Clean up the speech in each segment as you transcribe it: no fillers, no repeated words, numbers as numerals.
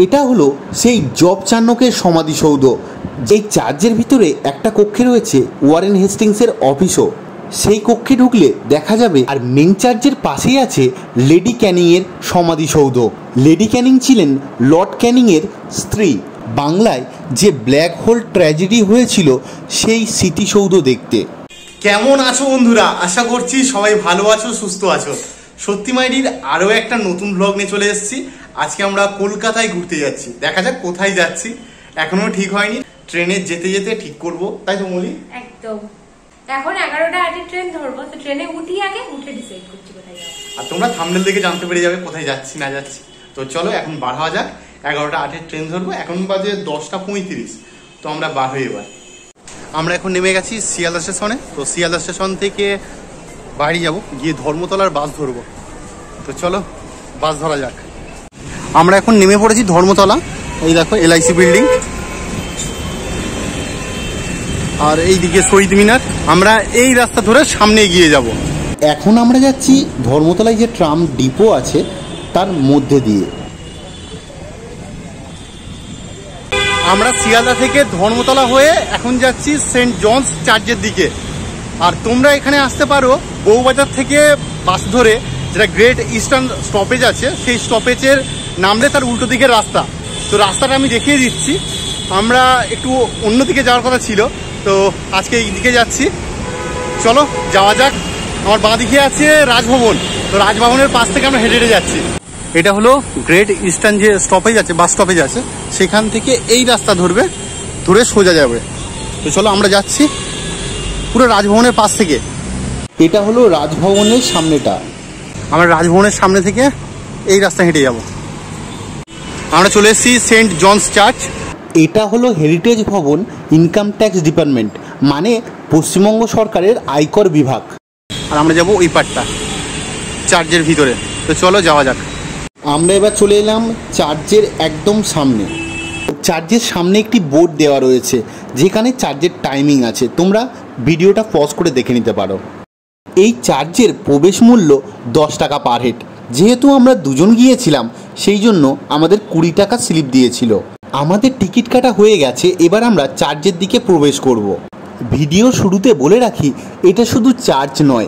এটা হলো সেই জব চাণক্যের সমাধিসৌধ। যেই চার্চের ভিতরে একটা কক্ষে রয়েছে ওয়ারেন হেস্টিংসের অফিসও। সেই কক্ষে ঢুকলে দেখা যাবে। আর মেন চার্চের পাশেই আছে লেডি ক্যানিংয়ের সমাধিসৌধ। লেডি ক্যানিং ছিলেন লর্ড ক্যানিংয়ের স্ত্রী। বাংলায় যে ব্ল্যাক হোল ট্র্যাজেডি হয়েছিল সেই স্মৃতিসৌধ দেখতে। কেমন আছো বন্ধুরা? আশা করছি সবাই ভালো আছো, সুস্থ আছো। সত্যি মাইডির আরও একটা নতুন ব্লগ নিয়ে চলে এসেছি। আজকে আমরা কলকাতায় ঘুরতে যাচ্ছি। দেখা যাক কোথায় যাচ্ছি, এখনো ঠিক হয়নি। ট্রেনে যেতে যেতে ঠিক করব, তাই তো মলি? একদম। এখন 11টা 8 ট্রেন ধরবো, তো ট্রেনে উঠে ডিসাইড করছি কোথায় যাব। আর তোমরা থাম্বনেল দেখে জানতে পেরে যাবে কোথায় যাচ্ছি না যাচ্ছি। তো চলো এখন বার হওয়া যাক। 11টা 8 ট্রেন ধরবো। এখন বাজে 10টা 35। তো আমরা বার হয়ে এবার আমরা এখন নেমে গেছি শিয়ালদা স্টেশনে। তো শিয়ালদা স্টেশন থেকে বাড়ি যাব, গিয়ে ধর্মতলার বাস ধরবো। তো চলো বাস ধরা যাক। আমরা এখন নেমে পড়েছি ধর্মতলা। এই দেখো LIC বিল্ডিং, আর এইদিকে শহীদ মিনার। আমরা এই রাস্তা ধরে সামনে এগিয়ে যাব। এখন আমরা যাচ্ছি ধর্মতলায় যে ট্রাম ডিপো আছে তার মধ্যে দিয়ে। আমরা শিয়ালদা থেকে ধর্মতলা হয়ে এখন যাচ্ছি সেন্ট জনস চার্চের দিকে। আর তোমরা এখানে আসতে পারো বউবাজার থেকে বাস ধরে, যেটা গ্রেট ইস্টার্ন স্টপেজ আছে, সেই স্টপেজের নামলে তার উল্টো দিকের রাস্তা। তো রাস্তাটা আমি দেখিয়ে দিচ্ছি। আমরা একটু অন্যদিকে যাওয়ার কথা ছিল, তো আজকে এই দিকে যাচ্ছি। চলো যাওয়া যাক। আমার বাঁ দিকে আছে রাজভবন। তো রাজভবনের পাশ থেকে আমরা হেঁটে হেঁটে যাচ্ছি। এটা হলো গ্রেট ইস্টার্ন যে স্টপেজ আছে, বাস স্টপেজ আছে, সেখান থেকে এই রাস্তা ধরে সোজা যাবে। তো চলো আমরা যাচ্ছি পুরো রাজভবনের পাশ থেকে। এটা হলো রাজভবনের সামনেটা। আমরা রাজভবনের সামনে থেকে এই রাস্তা হেঁটে যাব। আমরা চলে এসেছি সেন্ট জনস চার্চ। এটা হলো হেরিটেজ ভবন, ইনকাম ট্যাক্স ডিপার্টমেন্ট, মানে পশ্চিমবঙ্গ সরকারের আয়কর বিভাগ। আর আমরা যাব ওই পাটটা চার্চের ভিতরে। তো চলো যাওয়া যাক। আমরা এবার চলে এলাম চার্চের একদম সামনে। চার্চের সামনে একটি বোর্ড দেওয়া রয়েছে যেখানে চার্চের টাইমিং আছে। তোমরা ভিডিওটা পজ করে দেখে নিতে পারো। এই চার্চের প্রবেশ মূল্য 10 টাকা পার হেড। যেহেতু আমরা দুজন গিয়েছিলাম সেই জন্য আমাদের 20 টাকা স্লিপ দিয়েছিল। আমাদের টিকিট কাটা হয়ে গেছে, এবার আমরা চার্চের দিকে প্রবেশ করব। ভিডিও শুরুতে বলে রাখি, এটা শুধু চার্চ নয়,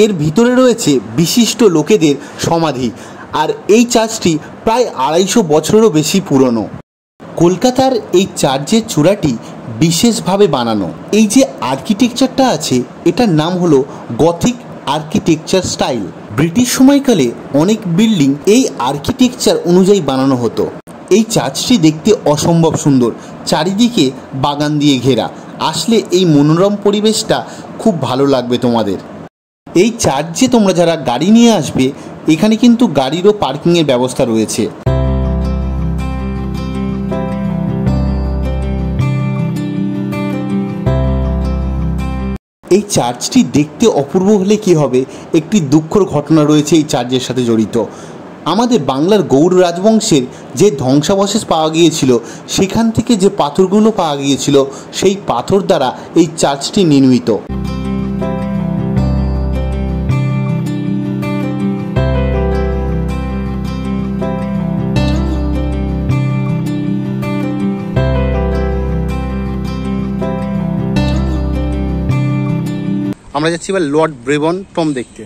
এর ভিতরে রয়েছে বিশিষ্ট লোকেদের সমাধি। আর এই চার্চটি প্রায় 250 বছরেরও বেশি পুরনো। কলকাতার এই চার্চের চূড়াটি বিশেষভাবে বানানো। এই যে আর্কিটেকচারটা আছে, এটার নাম হলো গথিক আর্কিটেকচার স্টাইল। ব্রিটিশ সময়কালে অনেক বিল্ডিং এই আর্কিটেকচার অনুযায়ী বানানো হতো। এই চার্চটি দেখতে অসম্ভব সুন্দর, চারিদিকে বাগান দিয়ে ঘেরা। আসলে এই মনোরম পরিবেশটা খুব ভালো লাগবে তোমাদের। এই চার্চে তোমরা যারা গাড়ি নিয়ে আসবে, এখানে কিন্তু গাড়িরও পার্কিংয়ের ব্যবস্থা রয়েছে। এই চার্চটি দেখতে অপূর্ব হলে কি হবে, একটি দুঃখর ঘটনা রয়েছে এই চার্চের সাথে জড়িত। আমাদের বাংলার গৌড় রাজবংশের যে ধ্বংসাবশেষ পাওয়া গিয়েছিল, সেখান থেকে যে পাথরগুলো পাওয়া গিয়েছিল, সেই পাথর দ্বারা এই চার্চটি নির্মিত। আমরা যাচ্ছি এবার লর্ড ব্রেবন টম দেখতে।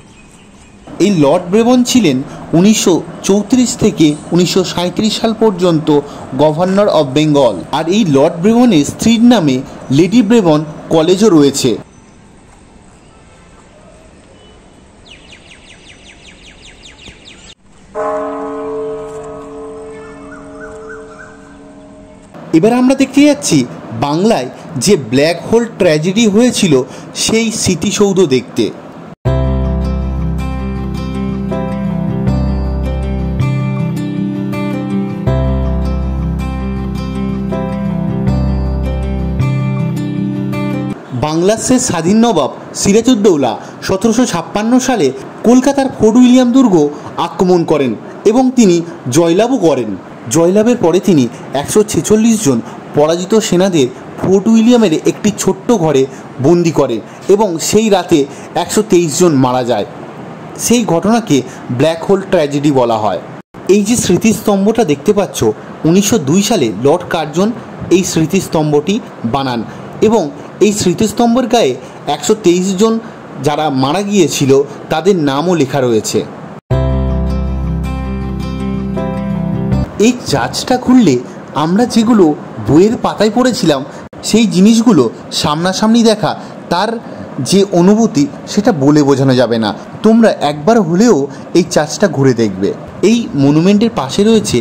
এই লর্ড ব্রেবন ছিলেন 1934 থেকে 1937 সাল পর্যন্ত গভর্নর অফ বেঙ্গল। আর এই লর্ড ব্রেবনের স্ত্রীর নামে লেডি ব্রেবন কলেজও রয়েছে। এবার আমরা দেখতে যাচ্ছি বাংলায় যে ব্ল্যাক হোল ট্র্যাজেডি হয়েছিল সেই স্মৃতিসৌধ দেখতে। বাংলার শেষ স্বাধীন নবাব সিরাজউদ্দৌলা 1756 সালে কলকাতার ফোর্ট উইলিয়াম দুর্গ আক্রমণ করেন এবং তিনি জয়লাভও করেন। জয়লাভের পরে তিনি 146 জন পরাজিত সেনাদের ফোর্ট উইলিয়ামের একটি ছোট্ট ঘরে বন্দি করে এবং সেই রাতে 123 জন মারা যায়। সেই ঘটনাকে ব্ল্যাক হোল ট্র্যাজেডি বলা হয়। এই যে স্মৃতিস্তম্ভটা দেখতে পাচ্ছ, 1902 সালে লর্ড কার্জন এই স্মৃতিস্তম্ভটি বানান এবং এই স্মৃতিস্তম্ভের গায়ে 123 জন যারা মারা গিয়েছিল তাদের নামও লেখা রয়েছে। এই চার্চটা ঘুরলে আমরা যেগুলো বইয়ের পাতায় পড়েছিলাম সেই জিনিসগুলো সামনাসামনি দেখা, তার যে অনুভূতি সেটা বলে বোঝানো যাবে না। তোমরা একবার হলেও এই চার্চটা ঘুরে দেখবে। এই মনুমেন্টের পাশে রয়েছে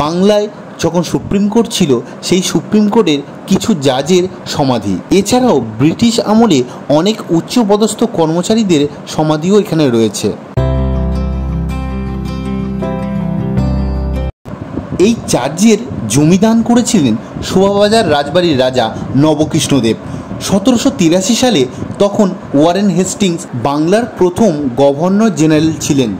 বাংলায় যখন সুপ্রিম কোর্ট ছিল সেই সুপ্রিম কোর্টের কিছু জাজের সমাধি। এছাড়াও ব্রিটিশ আমলে অনেক উচ্চপদস্থ কর্মচারীদের সমাধিও এখানে রয়েছে। এই চার্চের জমিদান করেছিলেন শোভাবাজার রাজবাড়ির রাজা নবকৃষ্ণদেব 1783 সালে। তখন ওয়ারেন হেস্টিংস বাংলার প্রথম গভর্নর জেনারেল ছিলেন।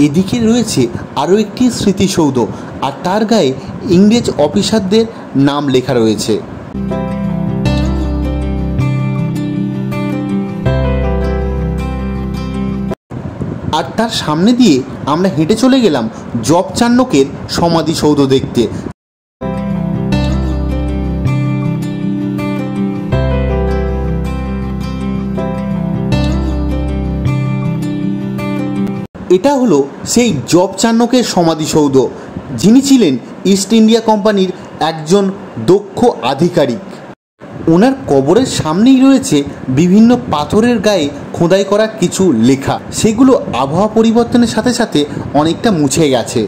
এদিকে রয়েছে আরও একটি স্মৃতিসৌধ, আর তার গায়ে ইংরেজ অফিসারদের নাম লেখা রয়েছে। আর তার সামনে দিয়ে আমরা হেঁটে চলে গেলাম জব চান্নকের সমাধিসৌধ দেখতে। এটা হলো সেই জব চান্নকের সমাধিসৌধ, যিনি ছিলেন ইস্ট ইন্ডিয়া কোম্পানির একজন দক্ষ আধিকারিক। ওনার কবরের সামনেই রয়েছে বিভিন্ন পাথরের গায়ে খোদাই করা কিছু লেখা, সেগুলো আবহাওয়া পরিবর্তনের সাথে সাথে অনেকটা মুছে গেছে।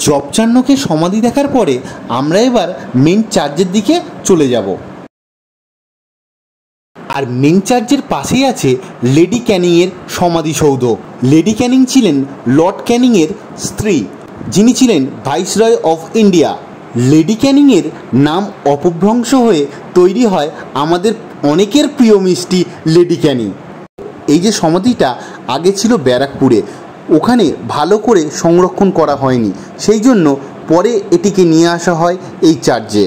জব চান্নকের সমাধি দেখার পরে আমরা এবার মেন চার্চের দিকে চলে যাব। আর মেন চার্চের পাশেই আছে লেডি ক্যানিংয়ের সমাধিসৌধ। লেডি ক্যানিং ছিলেন লর্ড ক্যানিংয়ের স্ত্রী, যিনি ছিলেন ভাইসরয় অফ ইন্ডিয়া। লেডি ক্যানিংয়ের নাম অপভ্রংশ হয়ে তৈরি হয় আমাদের অনেকের প্রিয় মিষ্টি লেডি ক্যানিং। এই যে সমাধিটা আগে ছিল ব্যারাকপুরে, ওখানে ভালো করে সংরক্ষণ করা হয়নি, সেই জন্য পরে এটিকে নিয়ে আসা হয় এই চার্চে।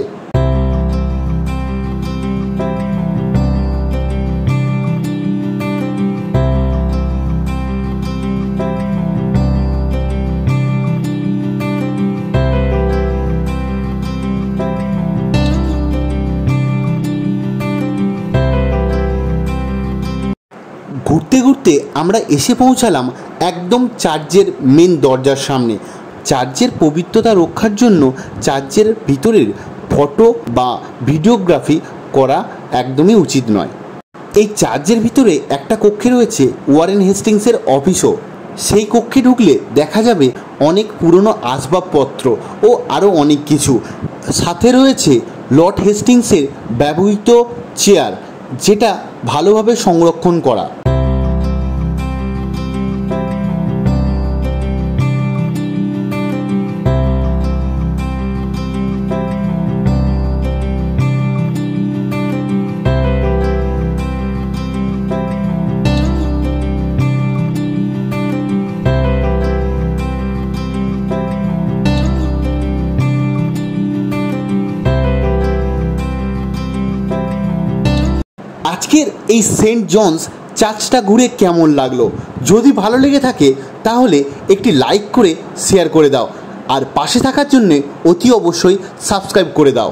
ঘুরতে ঘুরতে আমরা এসে পৌঁছালাম একদম চার্চের মেন দরজার সামনে। চার্চের পবিত্রতা রক্ষার জন্য চার্চের ভিতরের ফটো বা ভিডিওগ্রাফি করা একদমই উচিত নয়। এই চার্চের ভিতরে একটা কক্ষে রয়েছে ওয়ারেন হেস্টিংসের অফিসও। সেই কক্ষে ঢুকলে দেখা যাবে অনেক পুরনো আসবাবপত্র ও আরও অনেক কিছু। সাথে রয়েছে লর্ড হেস্টিংসের ব্যবহৃত চেয়ার, যেটা ভালোভাবে সংরক্ষণ করা। আজকের এই সেন্ট জনস চার্চটা ঘুরে কেমন লাগলো? যদি ভালো লেগে থাকে তাহলে একটি লাইক করে শেয়ার করে দাও, আর পাশে থাকার জন্যে অতি অবশ্যই সাবস্ক্রাইব করে দাও।